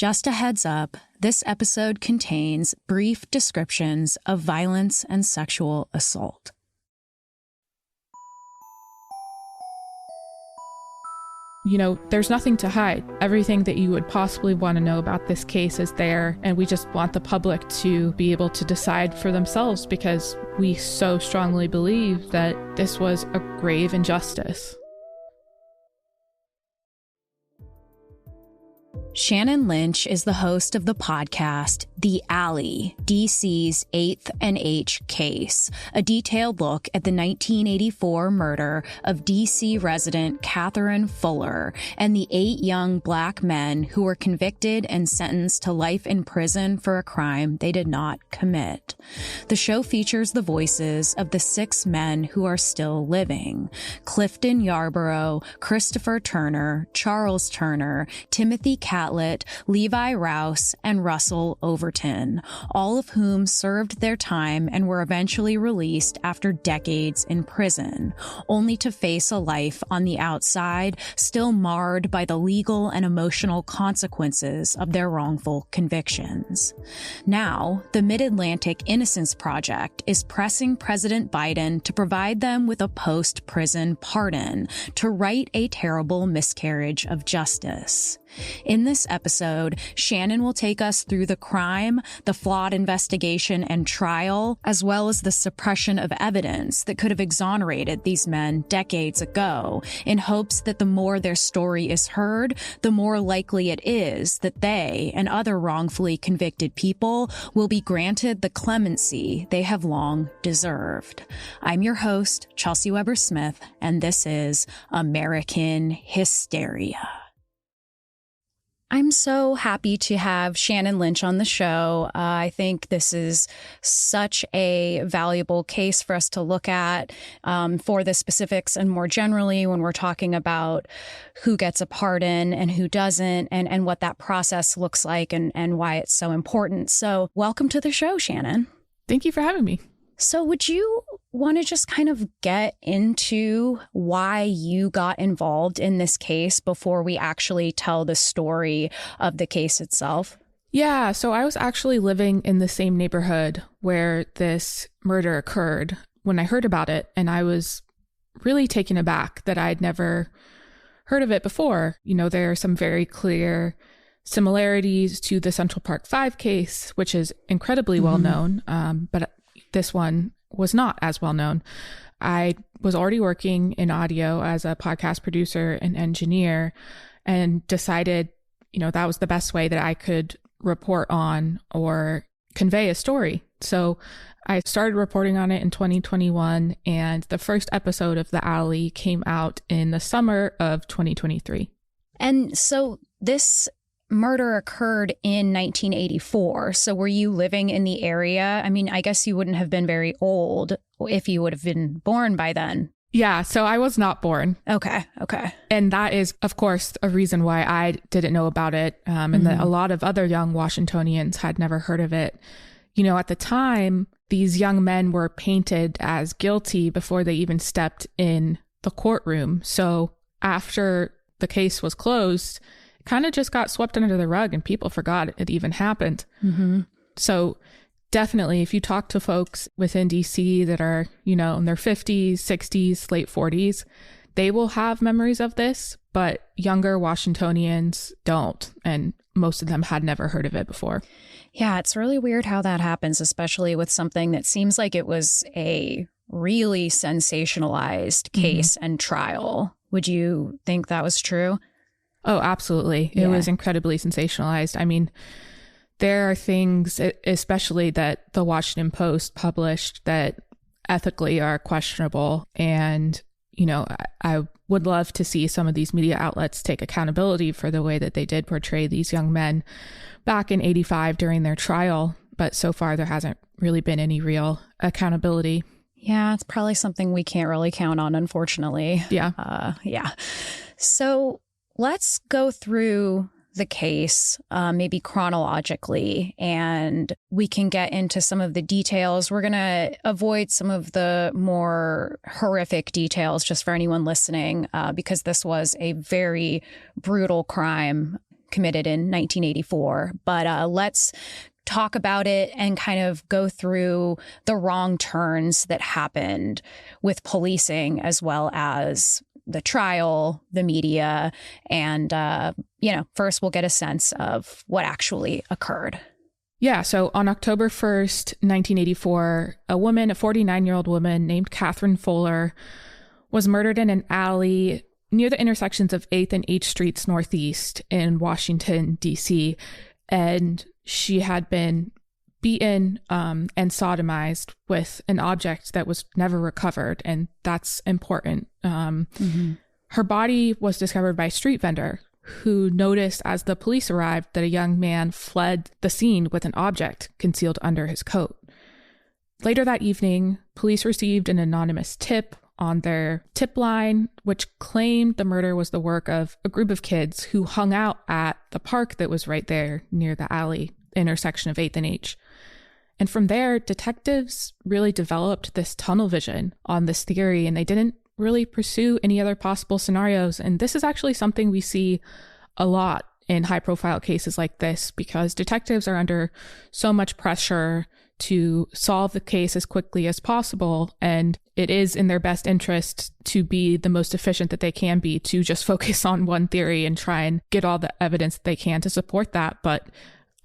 Just a heads up, this episode contains brief descriptions of violence and sexual assault. You know, there's nothing to hide. Everything that you would possibly want to know about this case is there, and we just want the public to be able to decide for themselves because we so strongly believe that this was a grave injustice. Shannon Lynch is the host of the podcast, The Alley, DC's 8th and H case, a detailed look at the 1984 murder of DC resident Catherine Fuller and the 8 young Black men who were convicted and sentenced to life in prison for a crime they did not commit. The show features the voices of the 6 men who are still living: Clifton Yarborough, Christopher Turner, Charles Turner, Timothy Catlett, Levi Rouse, and Russell Overton, all of whom served their time and were eventually released after decades in prison, only to face a life on the outside still marred by the legal and emotional consequences of their wrongful convictions. Now, the Mid-Atlantic Innocence Project is pressing President Biden to provide them with a post-prison pardon to right a terrible miscarriage of justice. In this episode, Shannon will take us through the crime, the flawed investigation and trial, as well as the suppression of evidence that could have exonerated these men decades ago, in hopes that the more their story is heard, the more likely it is that they and other wrongfully convicted people will be granted the clemency they have long deserved. I'm your host, Chelsey Weber-Smith, and this is American Hysteria. I'm so happy to have Shannon Lynch on the show. I think this is such a valuable case for us to look at for the specifics and more generally when we're talking about who gets a pardon and who doesn't and what that process looks like and why it's so important. So welcome to the show, Shannon. Thank you for having me. So would you want to just kind of get into why you got involved in this case before we actually tell the story of the case itself? Yeah, so I was actually living in the same neighborhood where this murder occurred when I heard about it, and I was really taken aback that I'd never heard of it before. You know, there are some very clear similarities to the Central Park 5 case, which is incredibly well known, but this one was not as well known. I was already working in audio as a podcast producer and engineer and decided, you know, that was the best way that I could report on or convey a story. So I started reporting on it in 2021, and the first episode of The Alley came out in the summer of 2023. And so this murder occurred in 1984. So were you living in the area? I mean, I guess you wouldn't have been very old if you would have been born by then. Yeah, so I was not born. Okay. And that is, of course, a reason why I didn't know about it. And that a lot of other young Washingtonians had never heard of it. You know, at the time, these young men were painted as guilty before they even stepped in the courtroom. So after the case was closed, kind of just got swept under the rug and people forgot it even happened. So definitely, if you talk to folks within DC that are, you know, in their 50s, 60s, late 40s, they will have memories of this, but younger Washingtonians don't. And most of them had never heard of it before. Yeah, it's really weird how that happens, especially with something that seems like it was a really sensationalized case and trial. Would you think that was true? Oh, absolutely. It was incredibly sensationalized. I mean, there are things, especially that the Washington Post published, that ethically are questionable. And, you know, I would love to see some of these media outlets take accountability for the way that they did portray these young men back in 85 during their trial. But so far, there hasn't really been any real accountability. Yeah, it's probably something we can't really count on, unfortunately. Yeah. So let's go through the case, maybe chronologically, and we can get into some of the details. We're going to avoid some of the more horrific details just for anyone listening, because this was a very brutal crime committed in 1984. But let's talk about it and kind of go through the wrong turns that happened with policing, as well as the trial, the media, and, first we'll get a sense of what actually occurred. Yeah, so on October 1st, 1984, a 49-year-old woman named Catherine Fuller was murdered in an alley near the intersections of 8th and H Streets Northeast in Washington, D.C., and she had been beaten and sodomized with an object that was never recovered, and that's important. Her body was discovered by a street vendor who noticed as the police arrived that a young man fled the scene with an object concealed under his coat. Later that evening, police received an anonymous tip on their tip line, which claimed the murder was the work of a group of kids who hung out at the park that was right there near the alley intersection of 8th and H. And from there, detectives really developed this tunnel vision on this theory, and they didn't really pursue any other possible scenarios. And this is actually something we see a lot in high-profile cases like this, because detectives are under so much pressure to solve the case as quickly as possible, and it is in their best interest to be the most efficient that they can be, to just focus on one theory and try and get all the evidence they can to support that. But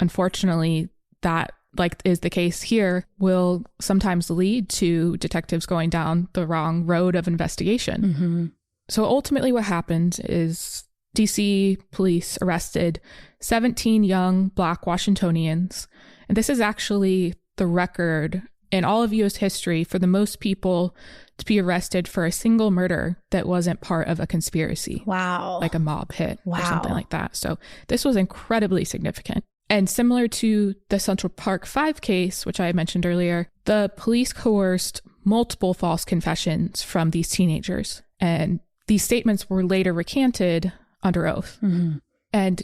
unfortunately, that, like is the case here, will sometimes lead to detectives going down the wrong road of investigation. So ultimately what happened is DC police arrested 17 young Black Washingtonians. And this is actually the record in all of U.S. history for the most people to be arrested for a single murder that wasn't part of a conspiracy. Wow. Like a mob hit or something like that. So this was incredibly significant. And similar to the Central Park 5 case, which I mentioned earlier, the police coerced multiple false confessions from these teenagers. And these statements were later recanted under oath. And,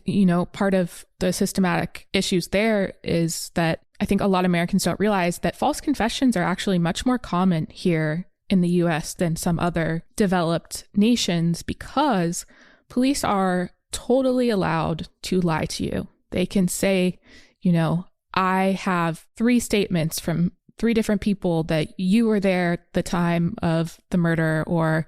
part of the systematic issues there is that I think a lot of Americans don't realize that false confessions are actually much more common here in the US than some other developed nations, because police are totally allowed to lie to you. They can say, I have 3 statements from 3 different people that you were there at the time of the murder, or,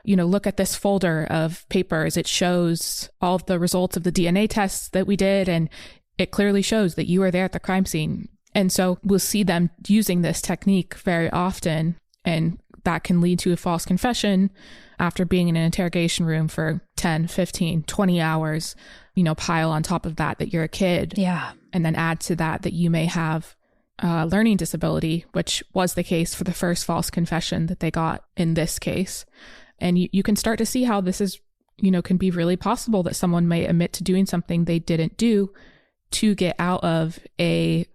look at this folder of papers. It shows all of the results of the DNA tests that we did, and it clearly shows that you were there at the crime scene. And so we'll see them using this technique very often, and that can lead to a false confession after being in an interrogation room for 10, 15, 20 hours, pile on top of that you're a kid. Yeah. And then add to that you may have a learning disability, which was the case for the first false confession that they got in this case. And you can start to see how this is, can be really possible that someone may admit to doing something they didn't do to get out of a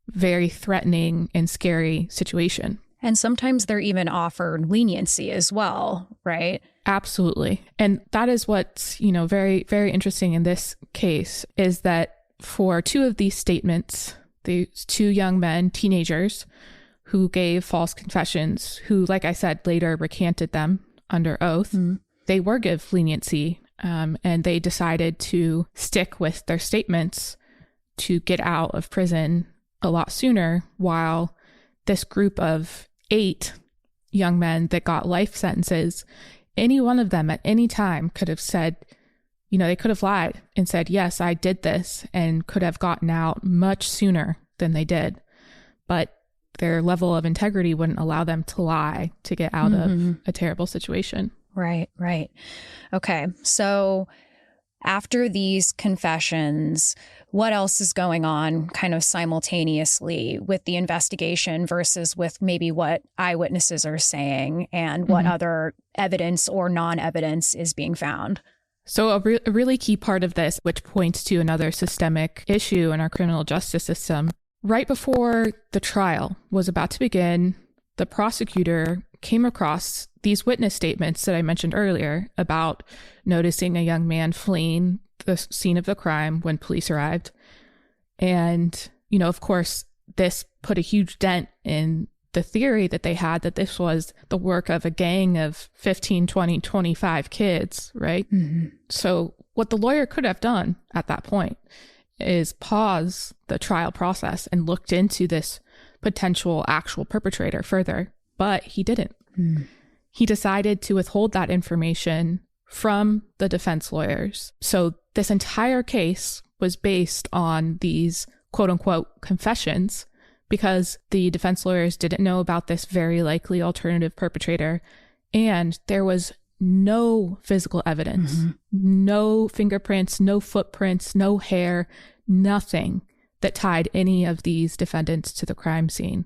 very threatening and scary situation. And sometimes they're even offered leniency as well, right? Absolutely. And that is what's, very, very interesting in this case, is that for 2 of these statements, these 2 young men, teenagers, who gave false confessions, who, like I said, later recanted them under oath, they were given leniency, and they decided to stick with their statements to get out of prison a lot sooner, while this group of 8 young men that got life sentences, any one of them at any time could have said, they could have lied and said, yes, I did this, and could have gotten out much sooner than they did. But their level of integrity wouldn't allow them to lie to get out of a terrible situation. Right. Okay. So after these confessions, what else is going on kind of simultaneously with the investigation versus with maybe what eyewitnesses are saying, and what other evidence or non-evidence is being found? So a really key part of this, which points to another systemic issue in our criminal justice system, right before the trial was about to begin, the prosecutor came across these witness statements that I mentioned earlier about noticing a young man fleeing the scene of the crime when police arrived. And, of course, this put a huge dent in the theory that they had that this was the work of a gang of 15, 20, 25 kids, right? So what the lawyer could have done at that point is pause the trial process and looked into this potential actual perpetrator further, but he didn't. He decided to withhold that information from the defense lawyers. So this entire case was based on these quote unquote confessions because the defense lawyers didn't know about this very likely alternative perpetrator. And there was no physical evidence, no fingerprints, no footprints, no hair, nothing that tied any of these defendants to the crime scene.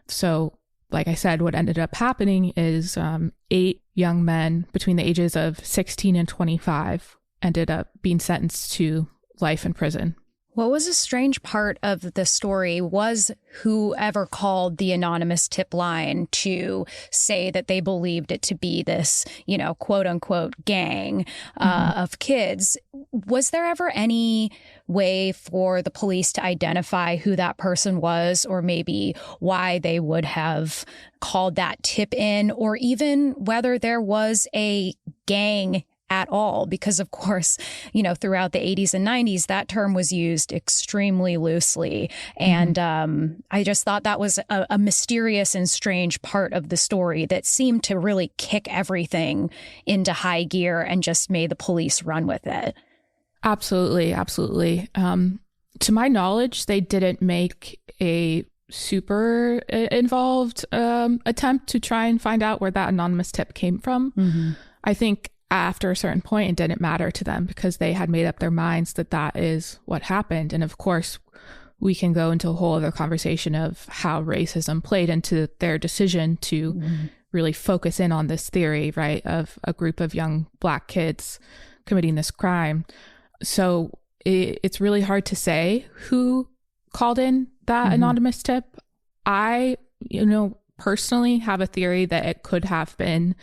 So, like I said, what ended up happening is 8 young men between the ages of 16 and 25 ended up being sentenced to life in prison. What was a strange part of the story was whoever called the anonymous tip line to say that they believed it to be this, quote unquote gang of kids. Was there ever any way for the police to identify who that person was, or maybe why they would have called that tip in, or even whether there was a gang at all? Because, of course, throughout the 80s and 90s, that term was used extremely loosely. And I just thought that was a mysterious and strange part of the story that seemed to really kick everything into high gear and just made the police run with it. Absolutely. Absolutely. To my knowledge, they didn't make a super involved attempt to try and find out where that anonymous tip came from. I think after a certain point, it didn't matter to them because they had made up their minds that that is what happened. And of course, we can go into a whole other conversation of how racism played into their decision to really focus in on this theory, right, of a group of young Black kids committing this crime. So it's really hard to say who called in that anonymous tip. I, personally have a theory that it could have been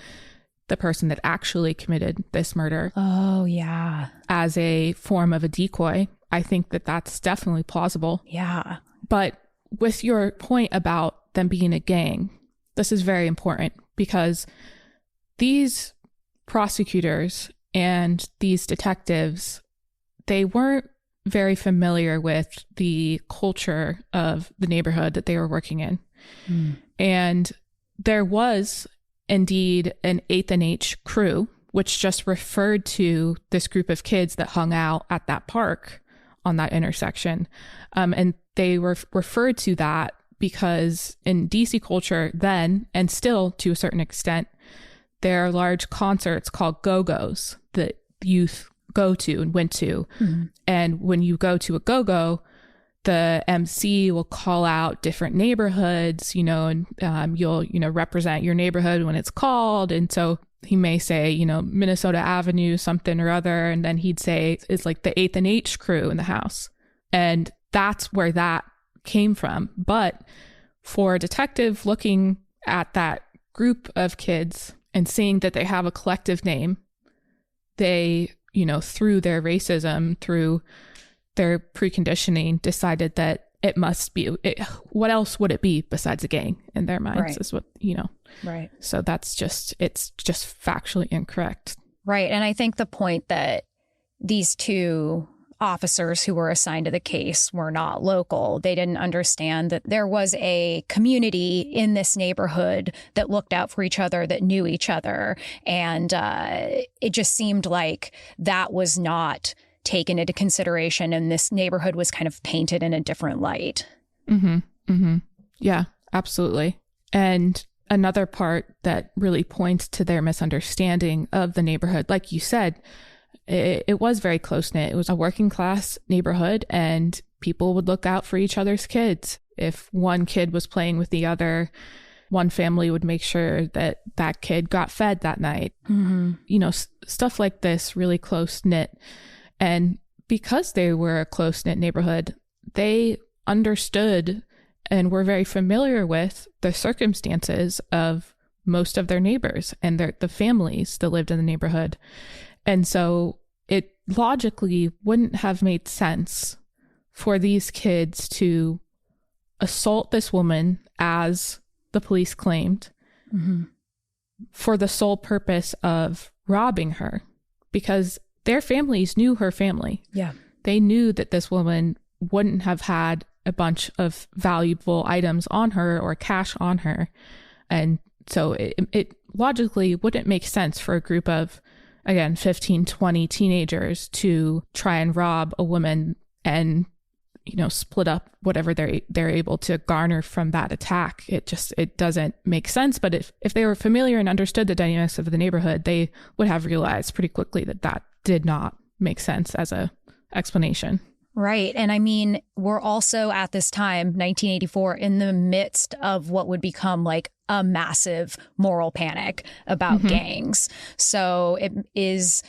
the person that actually committed this murder. Oh, yeah. As a form of a decoy. I think that that's definitely plausible. Yeah. But with your point about them being a gang, this is very important because these prosecutors and these detectives, they weren't very familiar with the culture of the neighborhood that they were working in. And there was indeed an 8th and H crew, which just referred to this group of kids that hung out at that park on that intersection. And they were referred to that because in DC culture then, and still to a certain extent, there are large concerts called go-go's that youth go to and went to. And when you go to a go-go, the MC will call out different neighborhoods, and you'll, represent your neighborhood when it's called. And so he may say, Minnesota Avenue, something or other. And then he'd say it's like the 8th and H crew in the house. And that's where that came from. But for a detective looking at that group of kids and seeing that they have a collective name, they, through their racism, through their preconditioning, decided that it must be what else would it be besides a gang in their minds? Right. Is what right. So it's just factually incorrect, right? And I think the point that these 2 officers who were assigned to the case were not local. They didn't understand that there was a community in this neighborhood that looked out for each other, that knew each other, and it just seemed like that was not taken into consideration, and this neighborhood was kind of painted in a different light. Yeah, absolutely. And another part that really points to their misunderstanding of the neighborhood, like you said, it was very close-knit. It was a working class neighborhood, and people would look out for each other's kids. If one kid was playing with the other, one family would make sure that that kid got fed that night. Stuff like this, really close-knit. And because they were a close-knit neighborhood, they understood and were very familiar with the circumstances of most of their neighbors and the families that lived in the neighborhood. And so it logically wouldn't have made sense for these kids to assault this woman, as the police claimed, for the sole purpose of robbing her, because their families knew her family. Yeah. They knew that this woman wouldn't have had a bunch of valuable items on her or cash on her. And so it logically wouldn't make sense for a group of, again, 15, 20 teenagers to try and rob a woman and, split up whatever they're able to garner from that attack. It doesn't make sense. But if they were familiar and understood the dynamics of the neighborhood, they would have realized pretty quickly that did not make sense as a explanation. Right. And I mean, we're also at this time, 1984, in the midst of what would become like a massive moral panic about gangs. So it is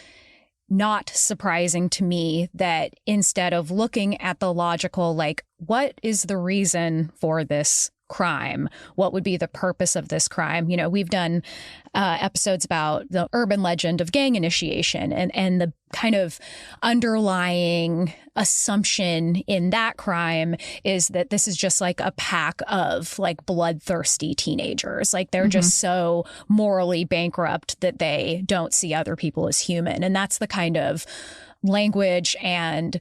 not surprising to me that instead of looking at the logical, like, what is the reason for this crime? What would be the purpose of this crime? We've done episodes about the urban legend of gang initiation and the kind of underlying assumption in that crime is that this is just like a pack of like bloodthirsty teenagers. Like they're just so morally bankrupt that they don't see other people as human. And that's the kind of language and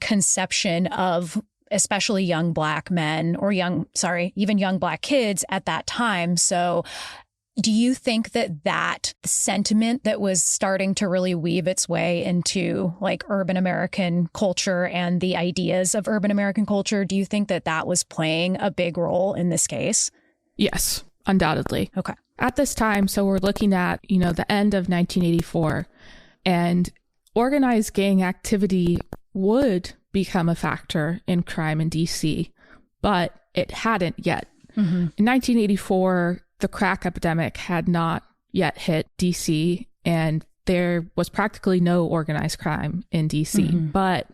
conception of especially young Black men or even young Black kids at that time. So do you think that sentiment that was starting to really weave its way into like urban American culture and the ideas of urban American culture, do you think that was playing a big role in this case? Yes, undoubtedly. Okay. At this time, so we're looking at, the end of 1984, and organized gang activity would become a factor in crime in DC, but it hadn't yet. In 1984, the crack epidemic had not yet hit DC, and there was practically no organized crime in DC. But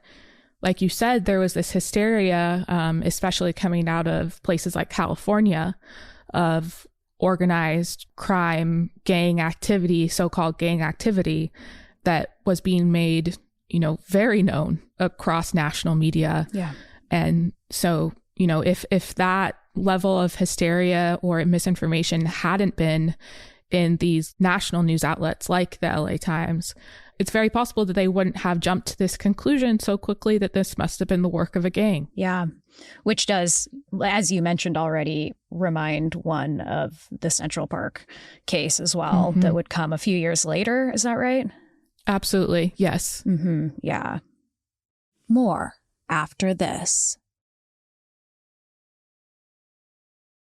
like you said, there was this hysteria, especially coming out of places like California, of organized crime, gang activity, so-called gang activity that was being made very known across national media. Yeah. And so, if that level of hysteria or misinformation hadn't been in these national news outlets like the LA Times, it's very possible that they wouldn't have jumped to this conclusion so quickly that this must have been the work of a gang. Yeah. Which does, as you mentioned already, remind one of the Central Park case as well, that would come a few years later. Is that right? Absolutely. Yes. Yeah. More after this.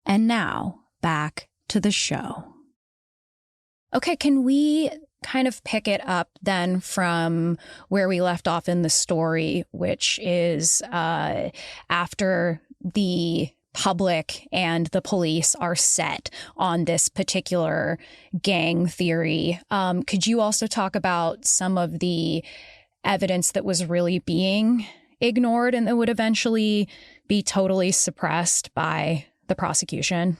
And now back to the show. Okay, can we kind of pick it up then from where we left off in the story, which is after the public and the police are set on this particular gang theory. Could you also talk about some of the evidence that was really being ignored and that would eventually be totally suppressed by the prosecution?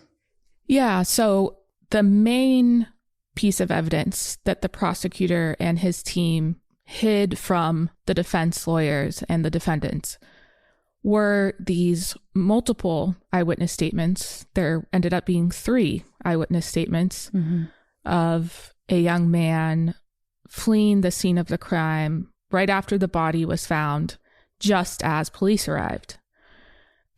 Yeah, so the main piece of evidence that the prosecutor and his team hid from the defense lawyers and the defendants were these multiple eyewitness statements. There ended up being 3 eyewitness statements of a young man fleeing the scene of the crime right after the body was found, just as police arrived.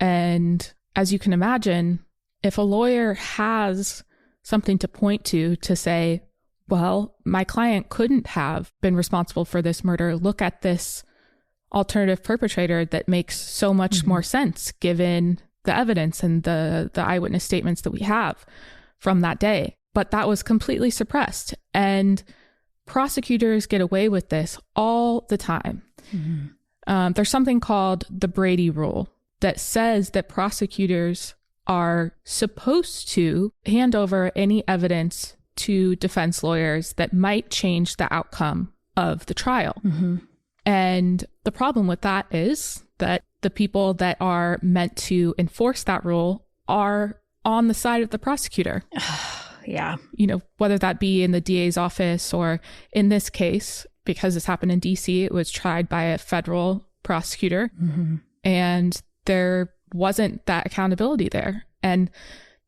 And as you can imagine, if a lawyer has something to point to say, well, my client couldn't have been responsible for this murder, look at this alternative perpetrator that makes so much more sense given the evidence and the eyewitness statements that we have from that day. But that was completely suppressed. And prosecutors get away with this all the time. There's something called the Brady Rule that says that prosecutors are supposed to hand over any evidence to defense lawyers that might change the outcome of the trial. And the problem with that is that the people that are meant to enforce that rule are on the side of the prosecutor. Yeah. Whether that be in the DA's office or in this case, because this happened in DC, it was tried by a federal prosecutor. And there wasn't that accountability there. And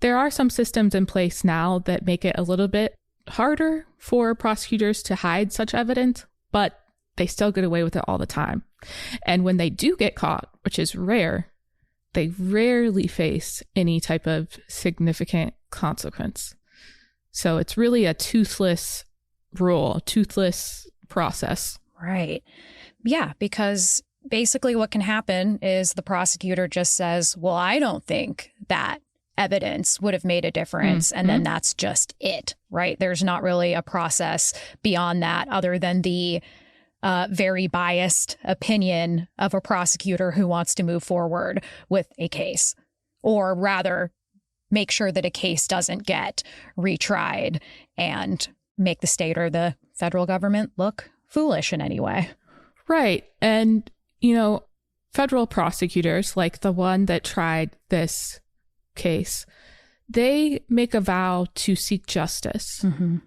there are some systems in place now that make it a little bit harder for prosecutors to hide such evidence, but they still get away with it all the time. And when they do get caught, which is rare, they rarely face any type of significant consequence. So it's really a toothless rule, toothless process. Right. Yeah, because basically what can happen is the prosecutor just says, well, I don't think that evidence would have made a difference. And then that's just it, right? There's not really a process beyond that other than the very biased opinion of a prosecutor who wants to move forward with a case, or rather make sure that a case doesn't get retried and make the state or the federal government look foolish in any way. Right. And, federal prosecutors, like the one that tried this case, they make a vow to seek justice. Mm-hmm.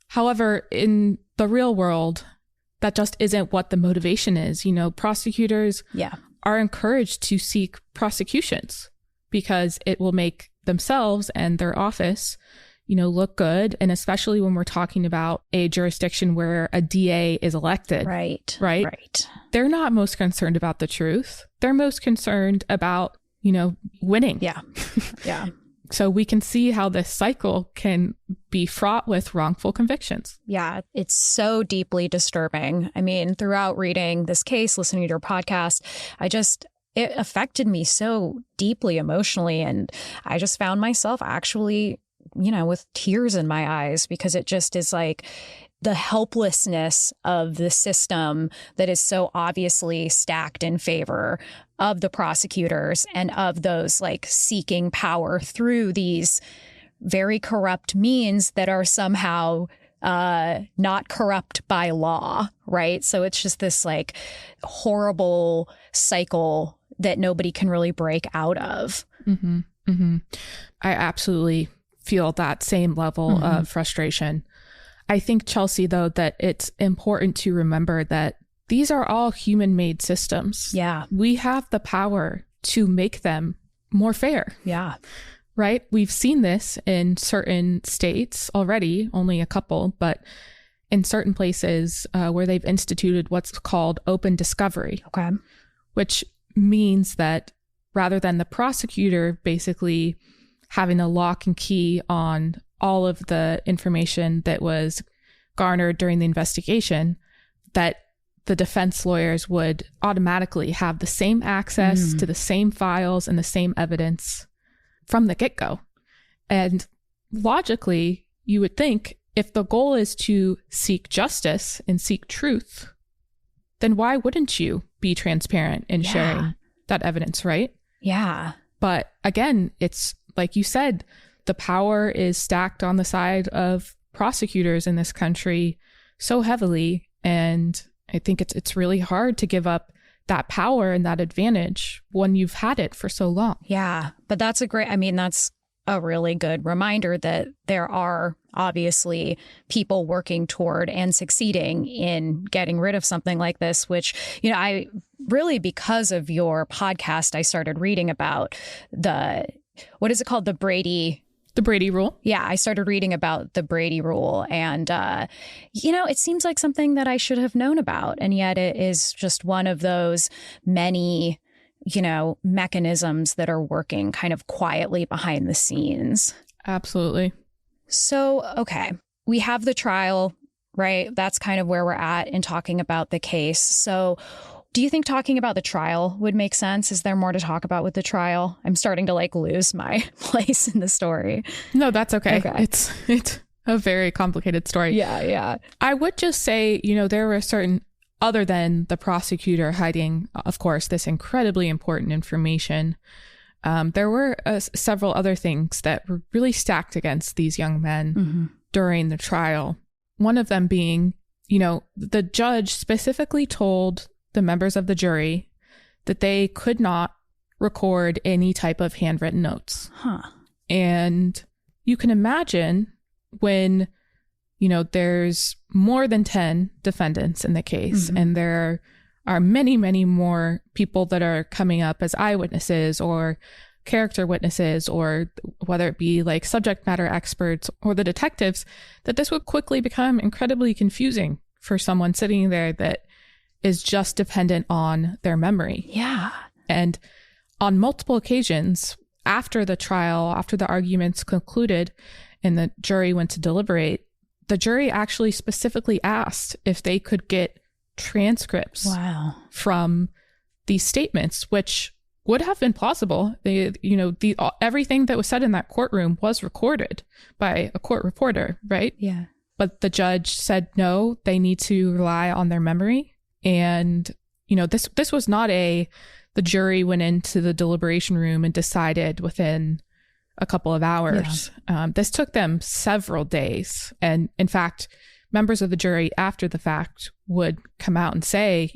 However, in the real world, that just isn't what the motivation is. Prosecutors are encouraged to seek prosecutions because it will make themselves and their office, look good. And especially when we're talking about a jurisdiction where a DA is elected. Right. They're not most concerned about the truth. They're most concerned about, winning. Yeah. Yeah. So we can see how this cycle can be fraught with wrongful convictions. Yeah, it's so deeply disturbing. I mean, throughout reading this case, listening to your podcast, it affected me so deeply emotionally. And I just found myself actually, with tears in my eyes, because it just is like the helplessness of the system that is so obviously stacked in favor of the prosecutors and of those like seeking power through these very corrupt means that are somehow not corrupt by law, right? So it's just this like horrible cycle that nobody can really break out of. Mm-hmm. Mm-hmm. I absolutely feel that same level of frustration. I think, Chelsey, though, that it's important to remember that these are all human-made systems. Yeah. We have the power to make them more fair. Yeah. Right? We've seen this in certain states already, only a couple, but in certain places where they've instituted what's called open discovery. Okay. Which means that rather than the prosecutor basically having a lock and key on all of the information that was garnered during the investigation, that the defense lawyers would automatically have the same access to the same files and the same evidence from the get-go. And logically, you would think if the goal is to seek justice and seek truth, then why wouldn't you be transparent in sharing that evidence, right? Yeah. But again, it's like you said, the power is stacked on the side of prosecutors in this country so heavily. And I think it's really hard to give up that power and that advantage when you've had it for so long. Yeah. But that's a really good reminder that there are obviously people working toward and succeeding in getting rid of something like this, which, I really, because of your podcast, I started reading about what is it called? The Brady Rule. Yeah, I started reading about the Brady Rule. And, it seems like something that I should have known about. And yet it is just one of those many, mechanisms that are working kind of quietly behind the scenes. Absolutely. So, okay, we have the trial, right? That's kind of where we're at in talking about the case. So do you think talking about the trial would make sense? Is there more to talk about with the trial? I'm starting to lose my place in the story. No, that's okay. It's a very complicated story. Yeah. I would just say, there were certain, other than the prosecutor hiding, of course, this incredibly important information, there were several other things that were really stacked against these young men during the trial. One of them being, the judge specifically told the members of the jury that they could not record any type of handwritten notes. And you can imagine when, there's more than 10 defendants in the case, and there are many, many more people that are coming up as eyewitnesses or character witnesses, or whether it be like subject matter experts or the detectives, that this would quickly become incredibly confusing for someone sitting there that is just dependent on their memory. Yeah. And on multiple occasions after the trial, after the arguments concluded and the jury went to deliberate, the jury actually specifically asked if they could get transcripts from these statements, which would have been plausible. Everything that was said in that courtroom was recorded by a court reporter, right? Yeah. But the judge said no, they need to rely on their memory. And, this was not the jury went into the deliberation room and decided within a couple of hours. Yeah. This took them several days. And in fact, members of the jury after the fact would come out and say,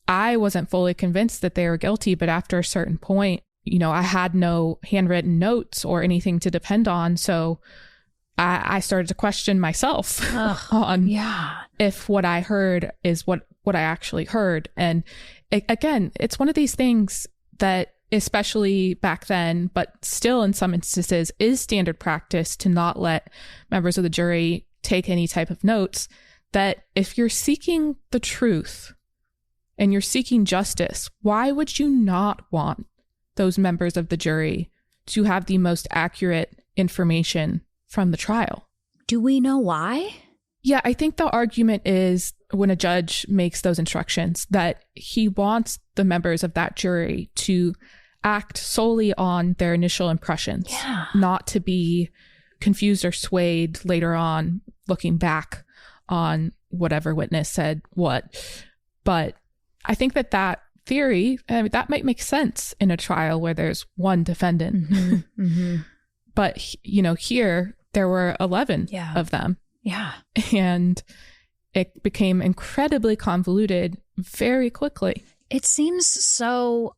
I wasn't fully convinced that they were guilty, but after a certain point, I had no handwritten notes or anything to depend on. So I started to question myself on if what I heard is what I actually heard. And again, it's one of these things that, especially back then, but still in some instances, is standard practice to not let members of the jury take any type of notes, that if you're seeking the truth and you're seeking justice, why would you not want those members of the jury to have the most accurate information from the trial? Do we know why? Yeah, I think the argument is, when a judge makes those instructions, that he wants the members of that jury to act solely on their initial impressions, not to be confused or swayed later on, looking back on whatever witness said what. But I think that theory, that might make sense in a trial where there's one defendant. Mm-hmm. Mm-hmm. But, here there were 11 of them. Yeah. And it became incredibly convoluted very quickly. It seems so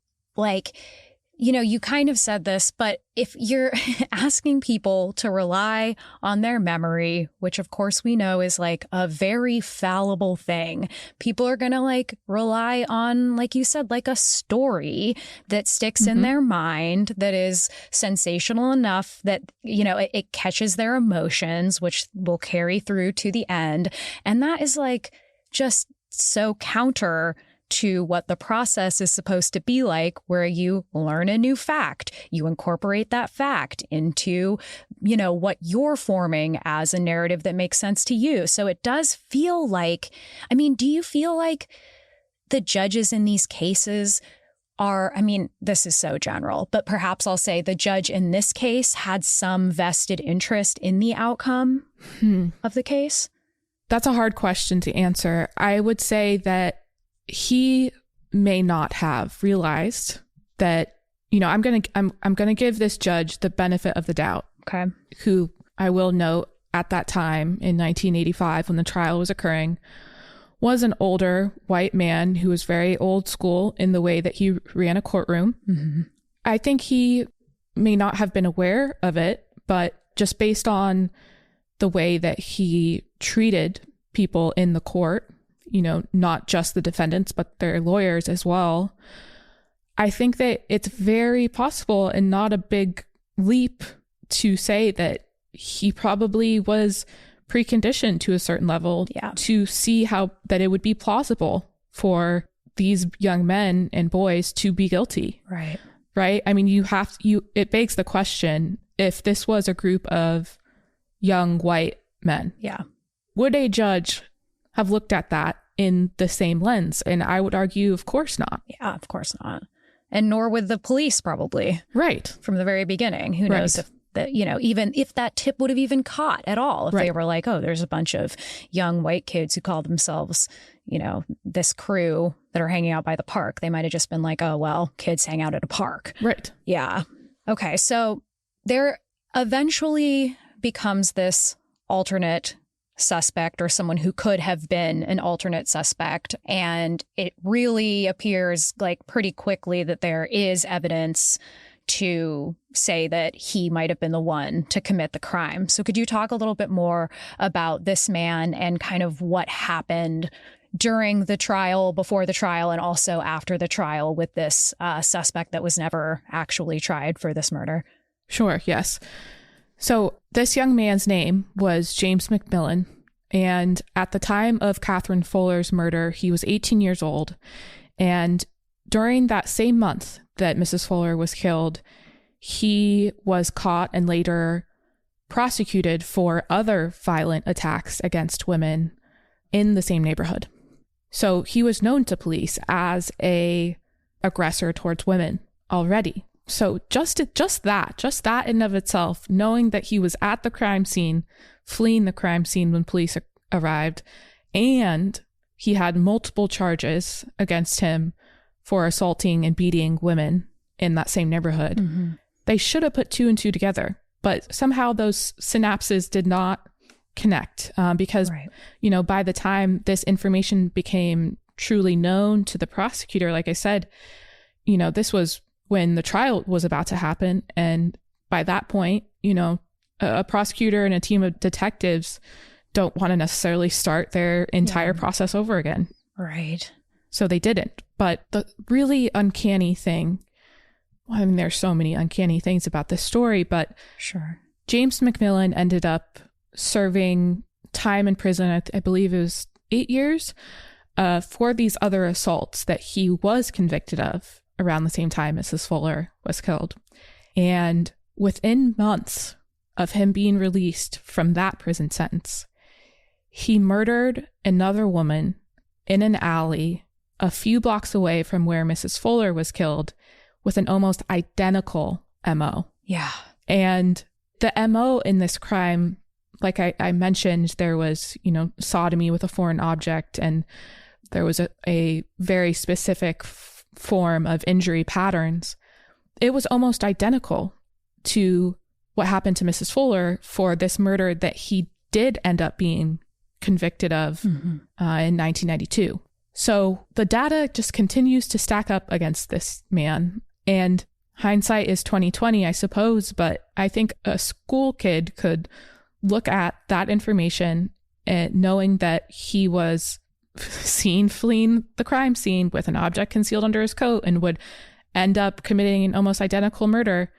you kind of said this, but if you're asking people to rely on their memory, which of course we know is a very fallible thing, people are going to rely on, like you said, a story that sticks in their mind, that is sensational enough that, it catches their emotions, which will carry through to the end. And that is just so counter to what the process is supposed to be like, where you learn a new fact, you incorporate that fact into, what you're forming as a narrative that makes sense to you. So it does feel do you feel like the judges in these cases are, this is so general, but perhaps I'll say the judge in this case had some vested interest in the outcome of the case? That's a hard question to answer. I would say that he may not have realized that, I'm going to give this judge the benefit of the doubt. Okay. Who, I will note, at that time in 1985, when the trial was occurring, was an older white man who was very old school in the way that he ran a courtroom. Mm-hmm. I think he may not have been aware of it, but just based on the way that he treated people in the court, not just the defendants, but their lawyers as well, I think that it's very possible and not a big leap to say that he probably was preconditioned to a certain level to see how that it would be plausible for these young men and boys to be guilty. Right. Right. It begs the question, if this was a group of young white men, would a judge have looked at that in the same lens? And I would argue, of course not. Yeah, of course not. And nor would the police, probably. Right. From the very beginning. Who knows if that, even if that tip would have even caught at all, if they were there's a bunch of young white kids who call themselves, this crew that are hanging out by the park. They might have just been oh, well, kids hang out at a park. Right. Yeah. Okay. So there eventually becomes this alternate suspect, or someone who could have been an alternate suspect. And it really appears pretty quickly that there is evidence to say that he might have been the one to commit the crime. So could you talk a little bit more about this man and kind of what happened during the trial, before the trial, and also after the trial with this suspect that was never actually tried for this murder? Sure, yes. So this young man's name was James McMillan, And at the time of Catherine Fuller's murder, he was 18 years old. And during that same month that Mrs. Fuller was killed, he was caught and later prosecuted for other violent attacks against women in the same neighborhood. So he was known to police as a aggressor towards women already. So just that in and of itself, knowing that he was at the crime scene, fleeing the crime scene when police arrived, and he had multiple charges against him for assaulting and beating women in that same neighborhood. Mm-hmm. They should have put two and two together, but somehow those synapses did not connect because, by the time this information became truly known to the prosecutor, like I said, this was when the trial was about to happen. And by that point, a prosecutor and a team of detectives don't want to necessarily start their entire process over again. Right. So they didn't. But the really uncanny thing, there's so many uncanny things about this story, but sure, James McMillan ended up serving time in prison. I believe it was 8 years for these other assaults that he was convicted of around the same time Mrs. Fuller was killed. And within months of him being released from that prison sentence, he murdered another woman in an alley a few blocks away from where Mrs. Fuller was killed with an almost identical MO. Yeah. And the MO in this crime, like I mentioned, there was, sodomy with a foreign object, and there was a very specific form of injury patterns. It was almost identical to what happened to Mrs. Fuller for this murder that he did end up being convicted of in 1992. So the data just continues to stack up against this man. And hindsight is 2020, I suppose, but I think a school kid could look at that information and knowing that he was seen fleeing the crime scene with an object concealed under his coat and would end up committing an almost identical murder.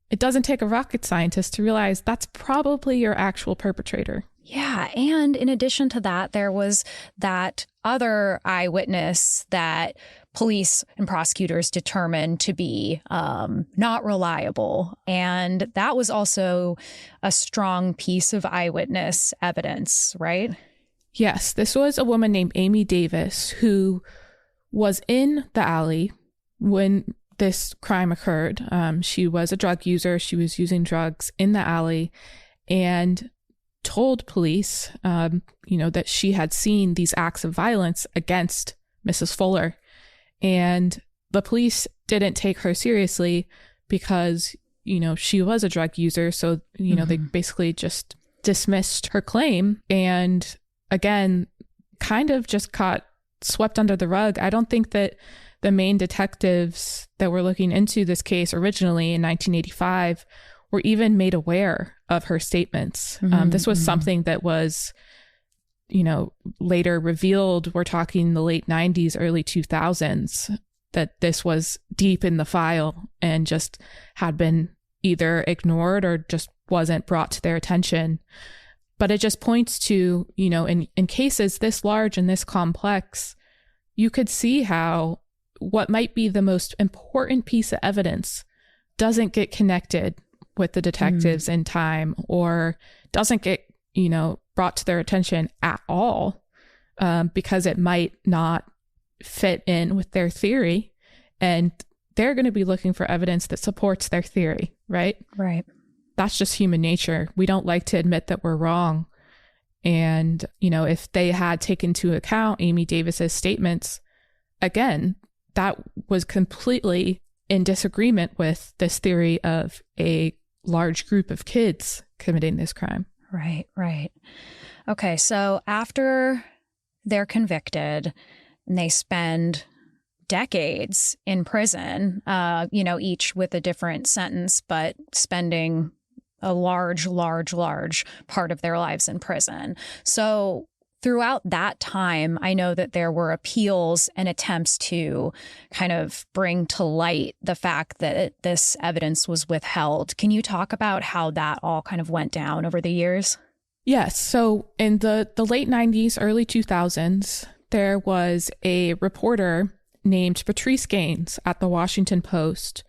It doesn't take a rocket scientist to realize that's probably your actual perpetrator. Yeah. And in addition to that, there was that other eyewitness that police and prosecutors determined to be not reliable. And that was also a strong piece of eyewitness evidence, right? Yes. This was a woman named Amy Davis who was in the alley when this crime occurred. She was a drug user. She was using drugs in the alley and told police, that she had seen these acts of violence against Mrs. Fuller. And the police didn't take her seriously because, she was a drug user. So, they basically just dismissed her claim. And again, kind of just got swept under the rug. I don't think that the main detectives that were looking into this case originally in 1985 were even made aware of her statements. This was something that was, later revealed. We're talking the late 90s, early 2000s, that this was deep in the file and just had been either ignored or just wasn't brought to their attention. But it just points to, in cases this large and this complex, you could see how what might be the most important piece of evidence doesn't get connected with the detectives in time, or doesn't get, brought to their attention at all, because it might not fit in with their theory. And they're going to be looking for evidence that supports their theory, right? Right. That's just human nature. We don't like to admit that we're wrong. And, if they had taken into account Amy Davis's statements, again, that was completely in disagreement with this theory of a large group of kids committing this crime. Right, right. Okay, so after they're convicted and they spend decades in prison, each with a different sentence, but spending a large part of their lives in prison. So throughout that time, I know that there were appeals and attempts to kind of bring to light the fact that this evidence was withheld. Can you talk about how that all kind of went down over the years? Yes. So in the late 90s, early 2000s, there was a reporter named Patrice Gaines at the Washington Post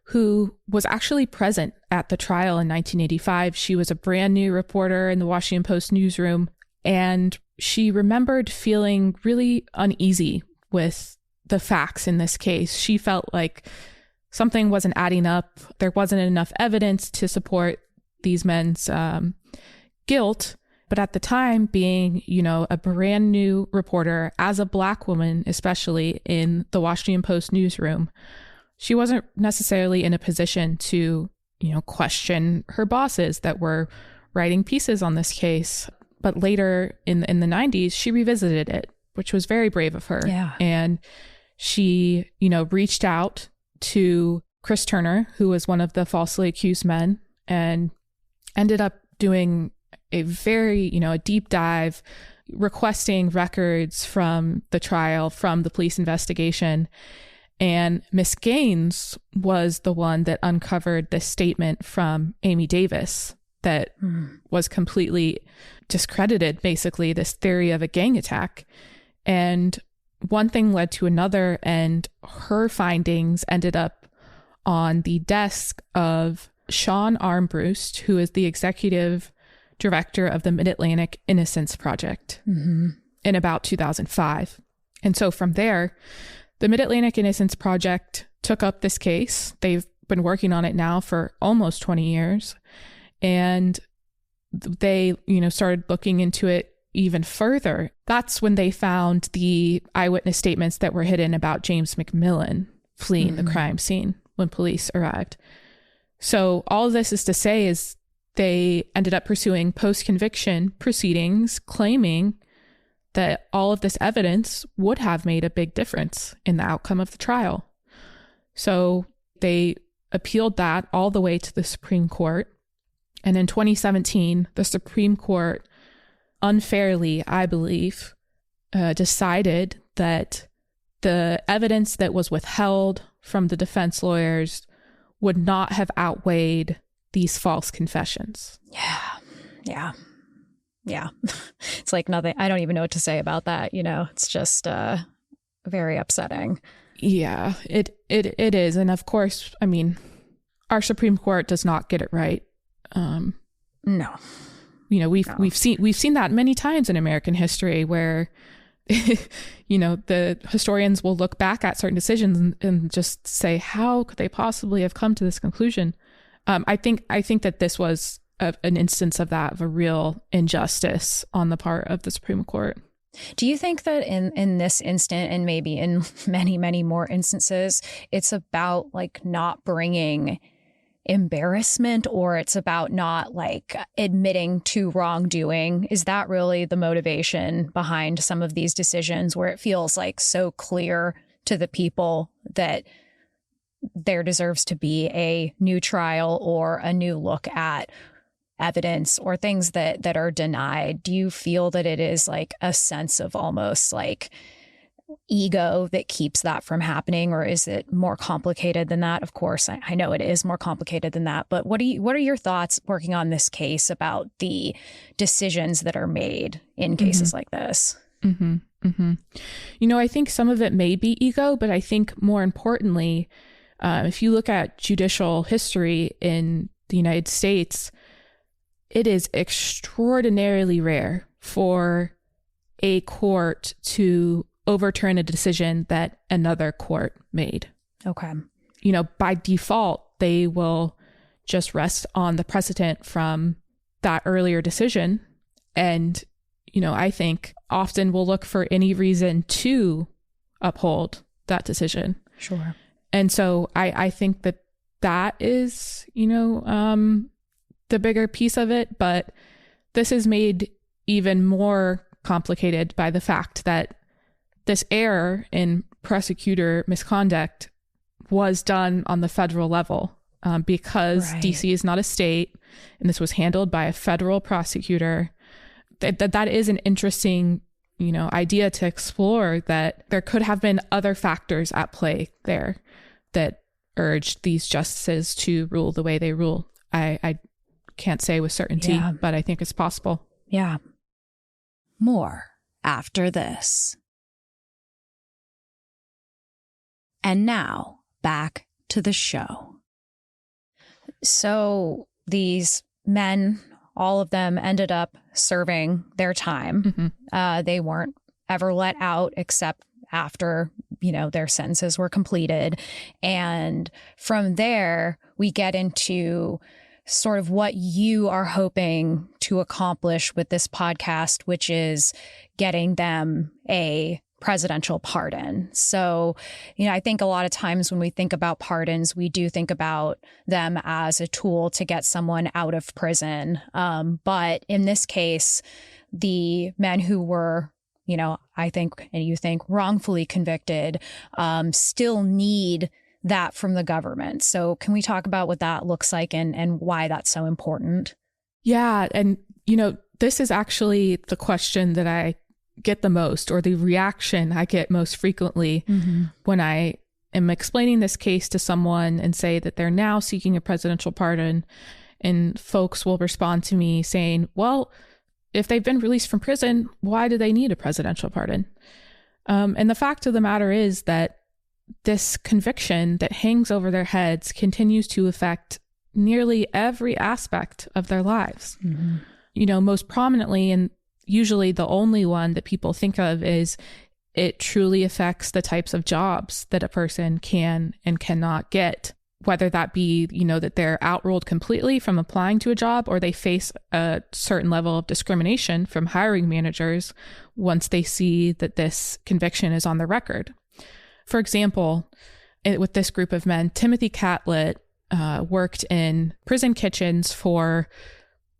who was actually present at the trial in 1985. She was a brand new reporter in the Washington Post newsroom, and she remembered feeling really uneasy with the facts in this case. She felt like something wasn't adding up. There wasn't enough evidence to support these men's guilt. But at the time, being, a brand new reporter, as a Black woman, especially in the Washington Post newsroom, she wasn't necessarily in a position to, question her bosses that were writing pieces on this case. But later in the 90s, she revisited it, which was very brave of her. Yeah. And she, reached out to Chris Turner, who was one of the falsely accused men, and ended up doing a very, a deep dive, requesting records from the trial, from the police investigation. And Miss Gaines was the one that uncovered this statement from Amy Davis that was completely discredited, basically, this theory of a gang attack. And one thing led to another, and her findings ended up on the desk of Sean Armbruster, who is the executive director of the Mid-Atlantic Innocence Project in about 2005. And so from there, the Mid-Atlantic Innocence Project took up this case. They've been working on it now for almost 20 years. And they, started looking into it even further. That's when they found the eyewitness statements that were hidden about James McMillan fleeing the crime scene when police arrived. So all of this is to say is they ended up pursuing post-conviction proceedings, claiming that all of this evidence would have made a big difference in the outcome of the trial. So they appealed that all the way to the Supreme Court. And in 2017, the Supreme Court unfairly, I believe, decided that the evidence that was withheld from the defense lawyers would not have outweighed these false confessions. Yeah. It's like nothing. I don't even know what to say about that. It's just very upsetting. Yeah, it is. And of course, I mean, our Supreme Court does not get it right. No. We've seen that many times in American history where the historians will look back at certain decisions and just say, how could they possibly have come to this conclusion? I think that this was an instance of that, of a real injustice on the part of the Supreme Court. Do you think that in this instant, and maybe in many, many more instances, it's about like not bringing embarrassment, or it's about not like admitting to wrongdoing? Is that really the motivation behind some of these decisions, where it feels like so clear to the people that there deserves to be a new trial or a new look at evidence or things that are denied? Do you feel that it is like a sense of almost like ego that keeps that from happening, or is it more complicated than that? Of course, I know it is more complicated than that, but what are your thoughts working on this case about the decisions that are made in cases like this? I think some of it may be ego, but I think more importantly, if you look at judicial history in the United States, it is extraordinarily rare for a court to overturn a decision that another court made. Okay. By default, they will just rest on the precedent from that earlier decision. And, I think often will look for any reason to uphold that decision. Sure. And so I think that is, the bigger piece of it. But this is made even more complicated by the fact that this error in prosecutor misconduct was done on the federal level because DC is not a state, and this was handled by a federal prosecutor. That is an interesting, idea to explore, that there could have been other factors at play there that urged these justices to rule the way they rule. I can't say with certainty, but I think it's possible. Yeah. More after this. And now, back to the show. So these men, all of them ended up serving their time. They weren't ever let out except after, their sentences were completed. And from there, we get into sort of what you are hoping to accomplish with this podcast, which is getting them a presidential pardon. So, I think a lot of times when we think about pardons, we do think about them as a tool to get someone out of prison. But in this case, the men who were, I think, and you think, wrongfully convicted, still need that from the government. So can we talk about what that looks like and why that's so important? Yeah. And, this is actually the question that I get the most, or the reaction I get most frequently when I am explaining this case to someone and say that they're now seeking a presidential pardon. And folks will respond to me saying, well, if they've been released from prison, why do they need a presidential pardon? And the fact of the matter is that this conviction that hangs over their heads continues to affect nearly every aspect of their lives. Most prominently, and usually the only one that people think of, is it truly affects the types of jobs that a person can and cannot get, whether that be, that they're outruled completely from applying to a job, or they face a certain level of discrimination from hiring managers once they see that this conviction is on the record. For example, with this group of men, Timothy Catlett worked in prison kitchens for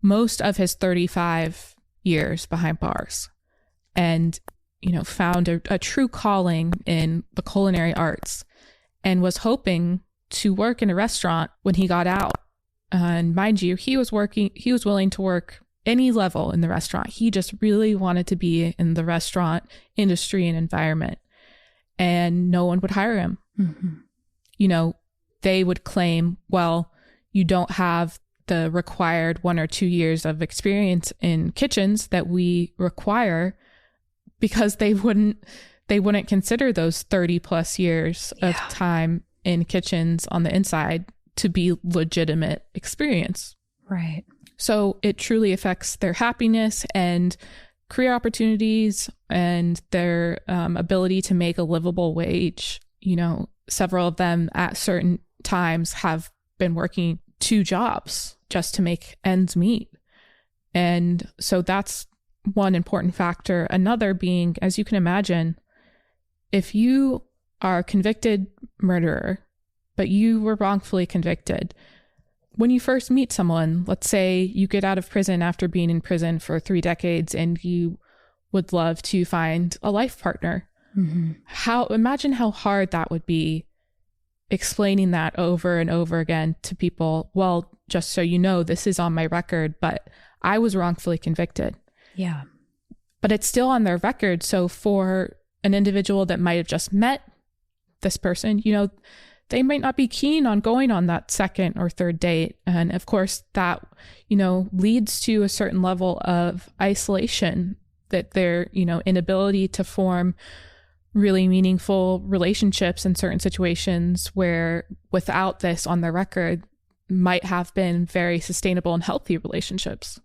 most of his 35 years behind bars, and found a true calling in the culinary arts, and was hoping to work in a restaurant when he got out. And mind you, he was willing to work any level in the restaurant. He just really wanted to be in the restaurant industry and environment, and no one would hire him. They would claim, well, you don't have the required 1 or 2 years of experience in kitchens that we require, because they wouldn't consider those 30 plus years of time in kitchens on the inside to be legitimate experience. Right. So it truly affects their happiness and career opportunities and their ability to make a livable wage. Several of them at certain times have been working 2 jobs just to make ends meet. And so that's one important factor. Another being, as you can imagine, if you are a convicted murderer, but you were wrongfully convicted, when you first meet someone, let's say you get out of prison after being in prison for 3 decades and you would love to find a life partner. Imagine how hard that would be, explaining that over and over again to people. Well, just so you know, this is on my record, but I was wrongfully convicted. Yeah. But it's still on their record. So for an individual that might have just met this person, they might not be keen on going on that second or third date. And of course that, leads to a certain level of isolation, that their, inability to form really meaningful relationships in certain situations where without this on their record might have been very sustainable and healthy relationships.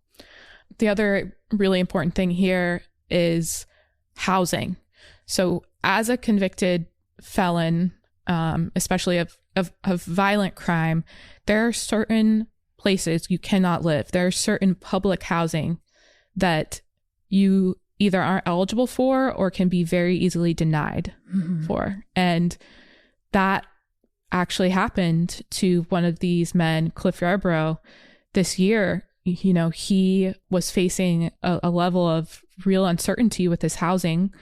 The other really important thing here is housing. So as a convicted felon, especially of violent crime, there are certain places you cannot live. There are certain public housing that you either aren't eligible for or can be very easily denied for. And that actually happened to one of these men, Cliff Yarbrough, this year. He was facing a level of real uncertainty with his housing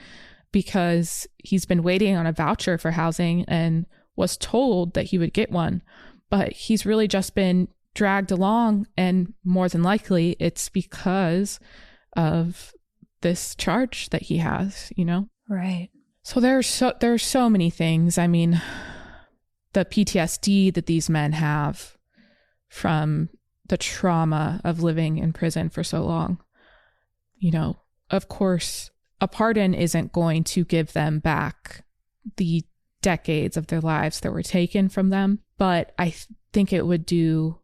because he's been waiting on a voucher for housing and was told that he would get one, but he's really just been dragged along, and more than likely it's because of this charge that he has, Right. So there's so many things. I mean, the PTSD that these men have from the trauma of living in prison for so long. of course, a pardon isn't going to give them back the decades of their lives that were taken from them, but I think it would do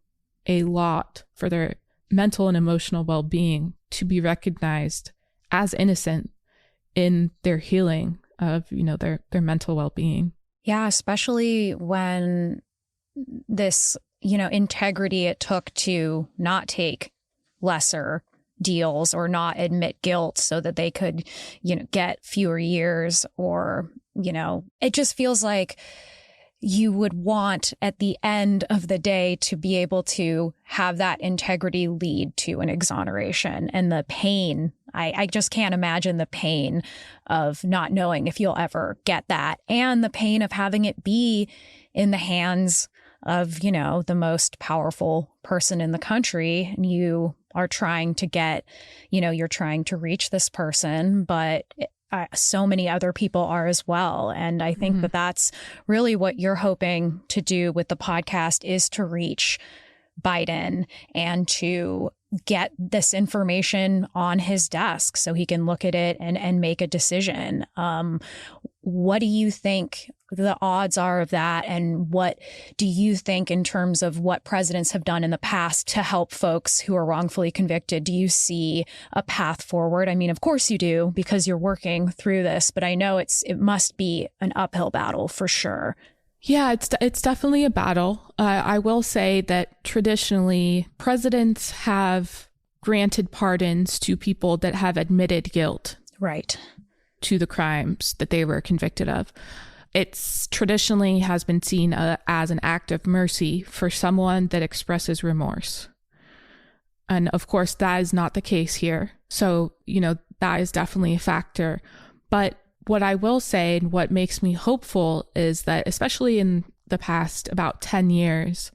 a lot for their mental and emotional well-being to be recognized as innocent in their healing of, their mental well-being. Yeah, especially when this, integrity it took to not take lesser deals or not admit guilt so that they could, get fewer years, or, it just feels like you would want at the end of the day to be able to have that integrity lead to an exoneration. And the pain, I just can't imagine the pain of not knowing if you'll ever get that, and the pain of having it be in the hands of, the most powerful person in the country. And you are trying to get, you're trying to reach this person, but so many other people are as well. And I think that that's really what you're hoping to do with the podcast, is to reach Biden and to get this information on his desk so he can look at it and make a decision. What do you think the odds are of that? And what do you think in terms of what presidents have done in the past to help folks who are wrongfully convicted? Do you see a path forward? I mean, of course you do, because you're working through this, but I know it must be an uphill battle for sure. Yeah, it's definitely a battle. I will say that traditionally presidents have granted pardons to people that have admitted guilt. Right. To the crimes that they were convicted of. It's traditionally has been seen as an act of mercy for someone that expresses remorse. And of course, that is not the case here. So, that is definitely a factor. But what I will say, and what makes me hopeful, is that especially in the past about 10 years,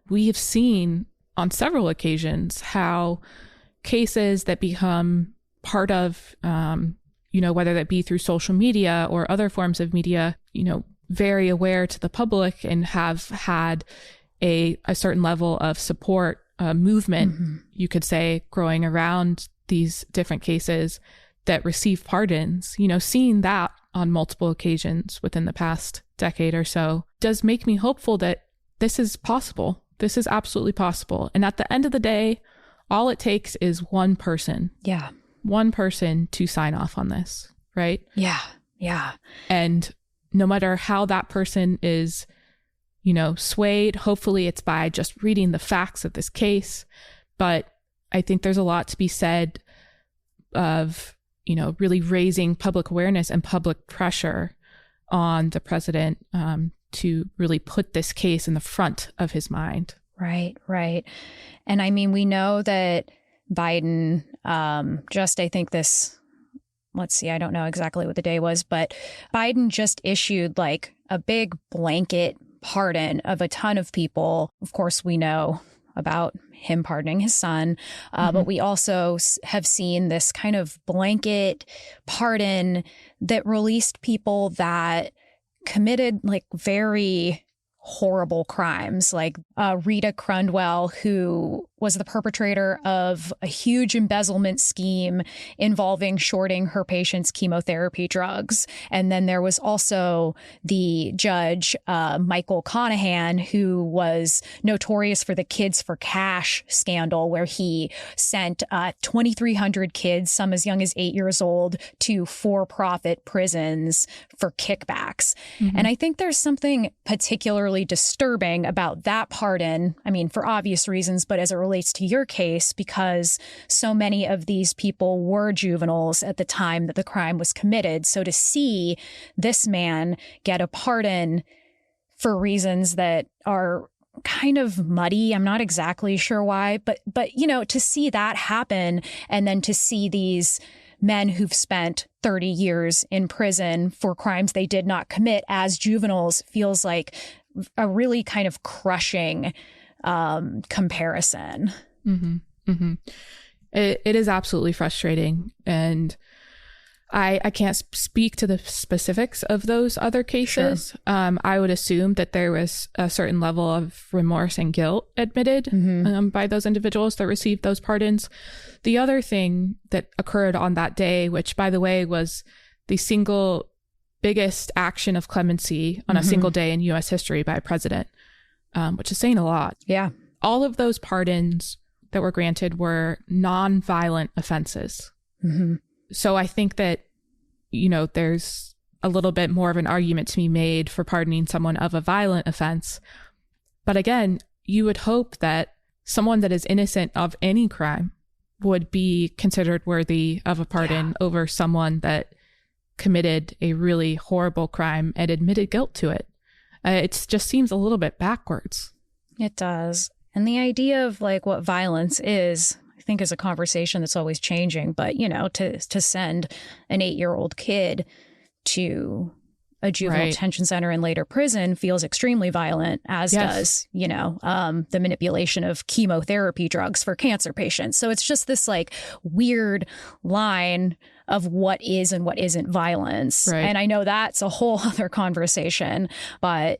we have seen on several occasions how cases that become part of, whether that be through social media or other forms of media, very aware to the public and have had a certain level of support, movement, you could say, growing around these different cases that receive pardons, seeing that on multiple occasions within the past decade or so does make me hopeful that this is possible. This is absolutely possible. And at the end of the day, all it takes is one person. Yeah. One person to sign off on this, right? Yeah. Yeah. And no matter how that person is, swayed, hopefully it's by just reading the facts of this case. But I think there's a lot to be said of, really raising public awareness and public pressure on the president to really put this case in the front of his mind. Right, right. And I mean, we know that Biden I think this, let's see, I don't know exactly what the day was, but Biden just issued like a big blanket pardon of a ton of people. Of course, we know about him pardoning his son, but we also have seen this kind of blanket pardon that released people that committed like very horrible crimes, like Rita Crundwell, who was the perpetrator of a huge embezzlement scheme involving shorting her patients' chemotherapy drugs. And then there was also the judge, Michael Conahan, who was notorious for the Kids for Cash scandal, where he sent 2,300 kids, some as young as 8 years old, to for-profit prisons for kickbacks. And I think there's something particularly disturbing about that pardon. I mean, for obvious reasons, but as it relates to your case, because so many of these people were juveniles at the time that the crime was committed. So to see this man get a pardon for reasons that are kind of muddy, I'm not exactly sure why, but to see that happen, and then to see these men who've spent 30 years in prison for crimes they did not commit as juveniles feels like a really kind of crushing comparison. It is absolutely frustrating. And I can't speak to the specifics of those other cases. Sure. I would assume that there was a certain level of remorse and guilt admitted by those individuals that received those pardons. The other thing that occurred on that day, which, by the way, was the single biggest action of clemency on a single day in U.S. history by a president, which is saying a lot. Yeah. All of those pardons that were granted were non-violent offenses. So I think that, there's a little bit more of an argument to be made for pardoning someone of a violent offense. But again, you would hope that someone that is innocent of any crime would be considered worthy of a pardon over someone that committed a really horrible crime and admitted guilt to it. It just seems a little bit backwards. It does. And the idea of like what violence is, I think, is a conversation that's always changing. But, to send an 8-year-old kid to a juvenile detention center and later prison feels extremely violent, as does, the manipulation of chemotherapy drugs for cancer patients. So it's just this like weird line of what is and what isn't violence. Right. And I know that's a whole other conversation, but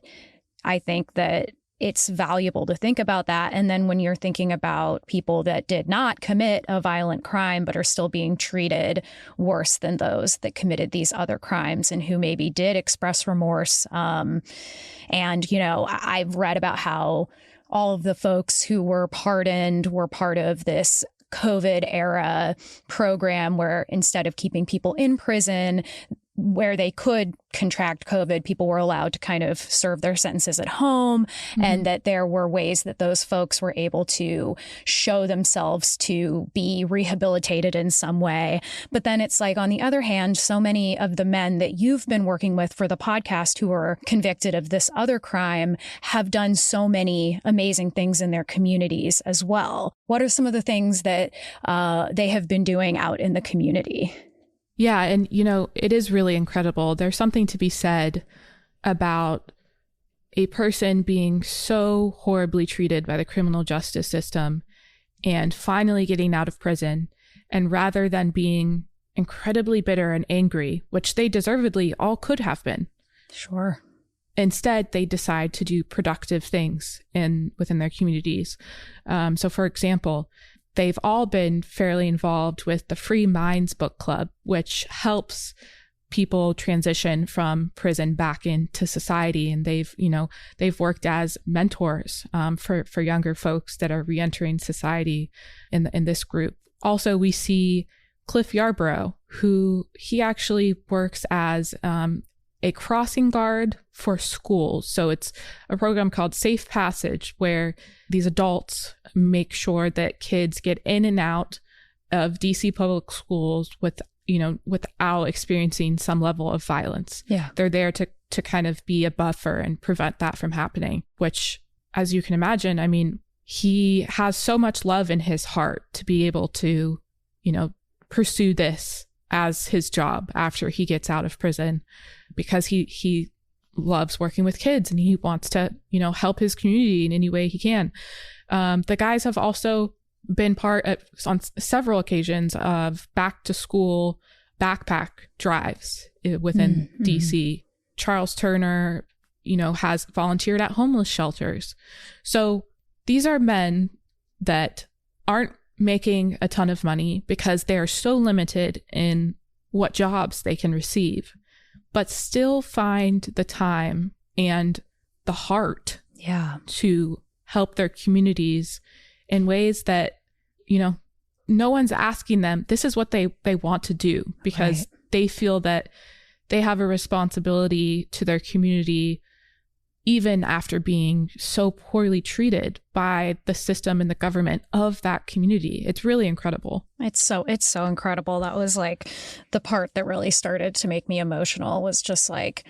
I think that it's valuable to think about that. And then when you're thinking about people that did not commit a violent crime, but are still being treated worse than those that committed these other crimes and who maybe did express remorse. And, I've read about how all of the folks who were pardoned were part of this COVID era program where instead of keeping people in prison, where they could contract COVID, people were allowed to kind of serve their sentences at home, and that there were ways that those folks were able to show themselves to be rehabilitated in some way. But then it's like, on the other hand, so many of the men that you've been working with for the podcast who are convicted of this other crime have done so many amazing things in their communities as well. What are some of the things that they have been doing out in the community? Yeah. And, it is really incredible. There's something to be said about a person being so horribly treated by the criminal justice system and finally getting out of prison. And rather than being incredibly bitter and angry, which they deservedly all could have been. Sure. Instead, they decide to do productive things within their communities. So, for example, they've all been fairly involved with the Free Minds Book Club, which helps people transition from prison back into society. And they've worked as mentors for younger folks that are reentering society in this group. Also, we see Cliff Yarborough, he actually works as a crossing guard for schools. So it's a program called Safe Passage, where these adults make sure that kids get in and out of DC public schools without experiencing some level of violence. Yeah. They're there to kind of be a buffer and prevent that from happening, which, as you can imagine, he has so much love in his heart to be able to, pursue this as his job after he gets out of prison, because he loves working with kids and he wants to, help his community in any way he can. The guys have also been on several occasions of back to school backpack drives within DC. Charles Turner, has volunteered at homeless shelters. So these are men that aren't making a ton of money because they are so limited in what jobs they can receive, but still find the time and the heart to help their communities in ways that, no one's asking them. This is what they want to do because they feel that they have a responsibility to their community, even after being so poorly treated by the system and the government of that community. It's really incredible. It's so incredible. That was like the part that really started to make me emotional, was just like,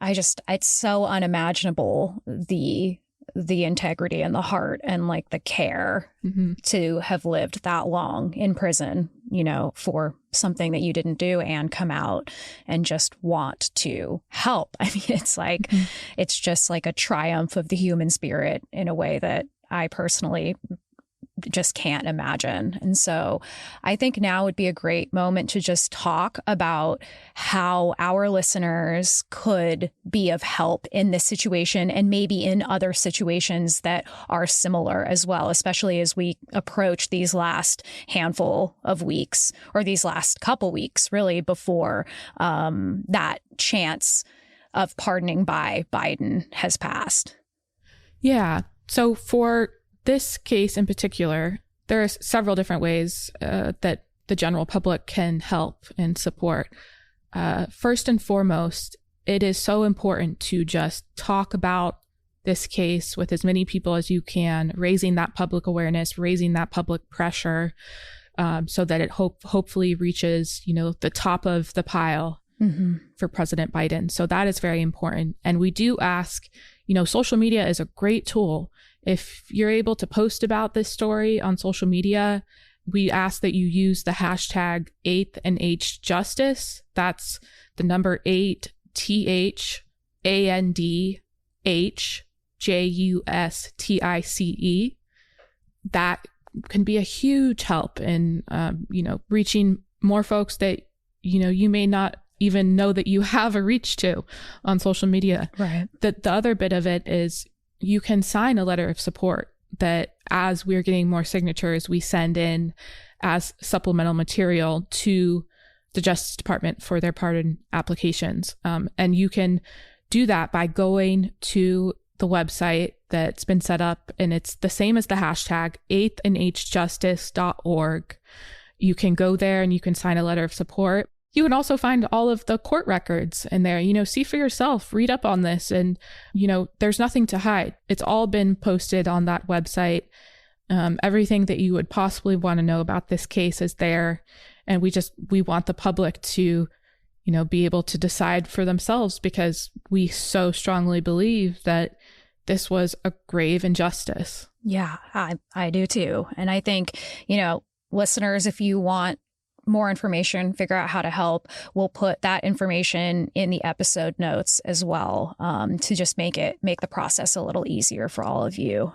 it's so unimaginable, the integrity and the heart and like the care to have lived that long in prison, for something that you didn't do and come out and just want to help. It's like, it's just like a triumph of the human spirit in a way that I personally just can't imagine. And so I think now would be a great moment to just talk about how our listeners could be of help in this situation and maybe in other situations that are similar as well, especially as we approach these last handful of weeks, or these last couple weeks, really, before that chance of pardoning by Biden has passed. Yeah. So for this case in particular, there are several different ways that the general public can help and support. First and foremost, it is so important to just talk about this case with as many people as you can, raising that public awareness, raising that public pressure, so that it hopefully reaches, the top of the pile for President Biden. So that is very important. And we do ask, social media is a great tool. If you're able to post about this story on social media, we ask that you use the hashtag 8th and H Justice. That's the number 8 THANDHJUSTICE. That can be a huge help in, reaching more folks that, you may not even know that you have a reach to on social media. Right. The other bit of it is you can sign a letter of support that, as we're getting more signatures, we send in as supplemental material to the Justice Department for their pardon applications. And you can do that by going to the website that's been set up, and it's the same as the hashtag 8thandhjustice.org. You can go there and you can sign a letter of support. You can also find all of the court records in there, see for yourself, read up on this, and, there's nothing to hide. It's all been posted on that website. Everything that you would possibly want to know about this case is there. And we want the public to, be able to decide for themselves, because we so strongly believe that this was a grave injustice. Yeah, I do too. And I think, listeners, if you want more information, figure out how to help, we'll put that information in the episode notes as well, to just make the process a little easier for all of you.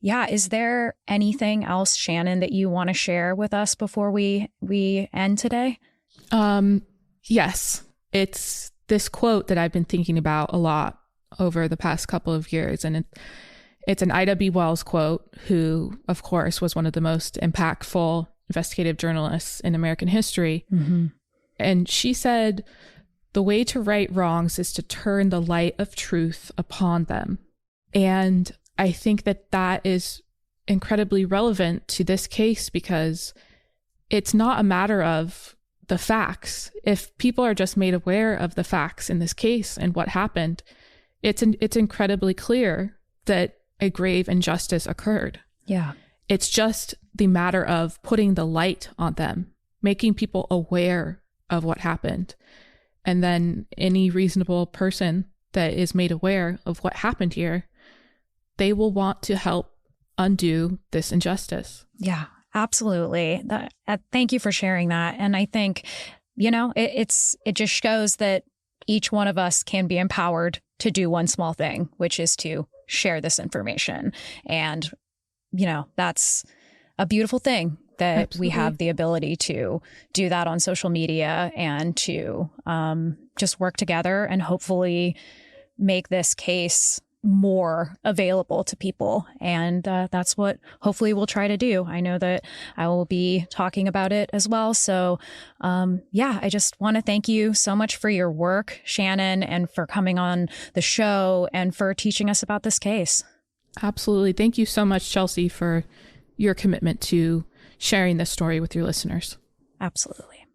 Is there anything else, Shannon, that you want to share with us before we end today? Yes, it's this quote that I've been thinking about a lot over the past couple of years, and it's an Ida B. Wells quote, who, of course, was one of the most impactful investigative journalists in American history. Mm-hmm. And she said, "The way to right wrongs is to turn the light of truth upon them." And I think that is incredibly relevant to this case, because it's not a matter of the facts. If people are just made aware of the facts in this case and what happened, it's incredibly clear that a grave injustice occurred. Yeah. It's just the matter of putting the light on them, making people aware of what happened. And then any reasonable person that is made aware of what happened here, they will want to help undo this injustice. Yeah, absolutely. Thank you for sharing that. And I think, it just shows that each one of us can be empowered to do one small thing, which is to share this information. And that's a beautiful thing that Absolutely. We have the ability to do that on social media, and to just work together and hopefully make this case more available to people. And that's what hopefully we'll try to do. I know that I will be talking about it as well. So I just want to thank you so much for your work, Shannon, and for coming on the show and for teaching us about this case. Absolutely. Thank you so much, Chelsey, for your commitment to sharing this story with your listeners. Absolutely.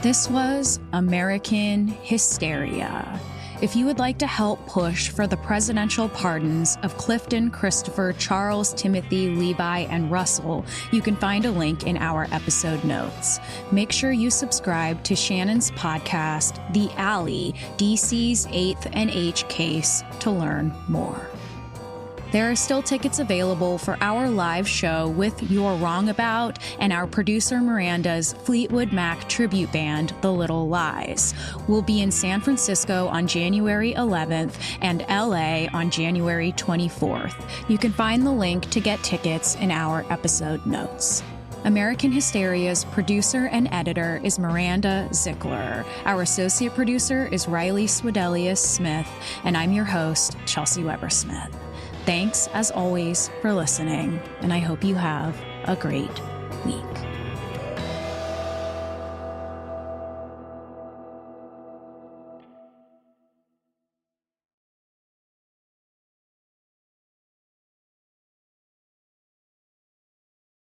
This was American Hysteria. If you would like to help push for the presidential pardons of Clifton, Christopher, Charles, Timothy, Levi, and Russell, you can find a link in our episode notes. Make sure you subscribe to Shannon's podcast, The Alley, DC's 8th and H case, to learn more. There are still tickets available for our live show with You're Wrong About and our producer Miranda's Fleetwood Mac tribute band, The Little Lies. We'll be in San Francisco on January 11th and LA on January 24th. You can find the link to get tickets in our episode notes. American Hysteria's producer and editor is Miranda Zickler. Our associate producer is Riley Swedelius Smith, and I'm your host, Chelsey Weber Smith. Thanks, as always, for listening, and I hope you have a great week.